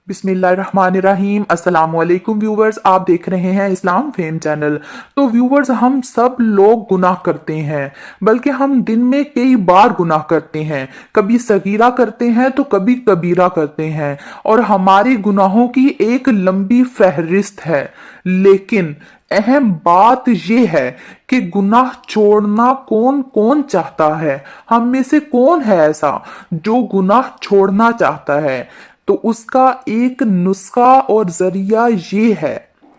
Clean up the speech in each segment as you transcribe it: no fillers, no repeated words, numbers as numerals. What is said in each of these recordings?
बिस्मिल्लाहिर्रहमानिर्रहीम। अस्सलाम वालेकुम व्यूवर्स, आप देख रहे हैं इस्लाम फेम चैनल। तो व्यूवर्स, हम सब लोग गुनाह करते हैं, बल्कि हम दिन में कई बार गुनाह करते हैं। कभी सगीरा करते हैं तो कभी कबीरा करते हैं, और हमारे गुनाहों की एक लंबी फहरिस्त है। लेकिन अहम बात यह है कि गुनाह छोड़ना कौन कौन चाहता है। हम में से कौन है ऐसा जो गुनाह छोड़ना चाहता है। तो उसका एक नुस्खा और जरिया ये है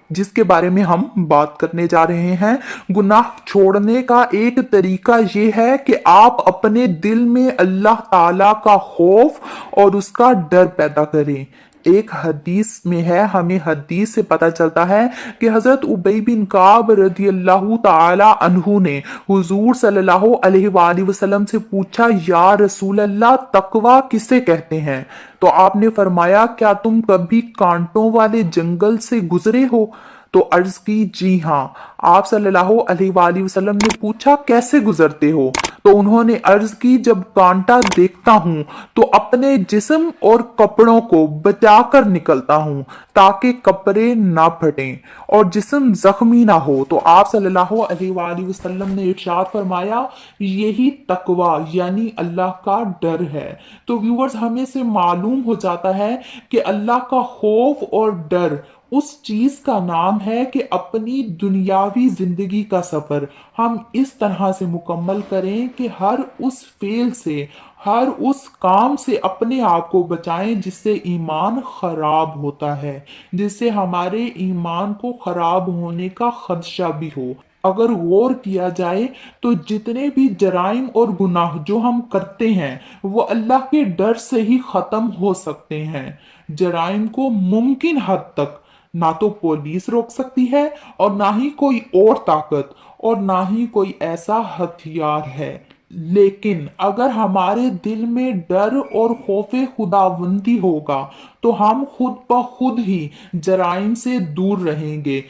जिसके बारे में हम बात करने जा रहे हैं। गुनाह छोड़ने का एक तरीका ये है कि आप अपने दिल में अल्लाह ताला का खौफ और उसका डर पैदा करें। एक हदीस में है, हमें हदीस से पता चलता है कि हजरत उबई बिन काब रदी अल्लाह ताला अन्हु ने हुजूर सल्लल्लाहु अलैहि वसल्लम से पूछा, या रसूल अल्लाह, तकवा किसे कहते हैं। तो आपने फरमाया, क्या तुम कभी कांटों वाले जंगल से गुजरे हो। तो अर्ज की, जी हाँ। आप सल्लल्लाहु अलैहि वसल्लम ने पूछा, कैसे गुजरते हो। तो उन्होंने अर्ज की, जब कांटा देखता हूं तो अपने जिस्म और कपड़ों को बचाकर निकलता हूं ताकि कपड़े ना फटें और जिस्म जख्मी ना हो। तो आप सल्लल्लाहु अलैहि वसल्लम ने इरशाद फरमाया, यही तकवा यानी अल्लाह का डर है। तो व्यूअर्स, हमें से मालूम हो जाता है कि अल्लाह का खौफ और डर उस चीज का नाम है कि अपनी दुनियावी जिंदगी का सफर हम इस तरह से मुकम्मल करें कि हर उस फेल से, हर उस काम से अपने आप को बचाएं जिससे ईमान खराब होता है, जिससे हमारे ईमान को खराब होने का खदशा भी हो। अगर गौर किया जाए तो जितने भी जराइम और गुनाह जो हम करते हैं वो अल्लाह के डर से ही खत्म हो सकते हैं। जराइम को मुमकिन हद तक ना तो पुलिस रोक सकती है और ना ही कोई और ताकत और ना ही कोई ऐसा हथियार है। लेकिन अगर हमारे दिल में डर और खौफे खुदावंदी होगा तो हम खुद ब खुद ही जराइम से दूर रहेंगे,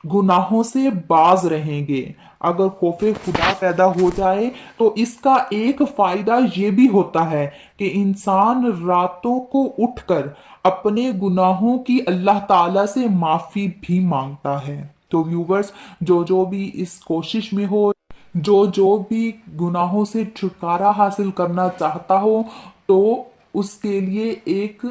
गुनाहों से बाज रहेंगे। अगर खौफे खुदा पैदा हो जाए तो इसका एक फायदा ये भी होता है कि इंसान रातों को उठकर अपने गुनाहों की अल्लाह ताला से माफी भी मांगता है। तो व्यूवर्स, जो जो भी इस कोशिश में हो, जो जो भी गुनाहों से छुटकारा हासिल करना चाहता हो, तो उसके लिए एक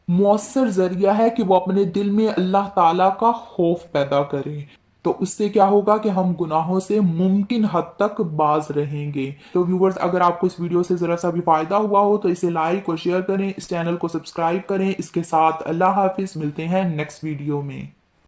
मौसर जरिया है कि वो अपने दिल में अल्लाह ताला का खौफ पैदा करे। तो उससे क्या होगा कि हम गुनाहों से मुमकिन हद तक बाज रहेंगे। तो व्यूवर्स, अगर आपको इस वीडियो से जरा सा भी फायदा हुआ हो तो इसे लाइक और शेयर करें, इस चैनल को सब्सक्राइब करें। इसके साथ अल्लाह हाफिज, मिलते हैं नेक्स्ट वीडियो में।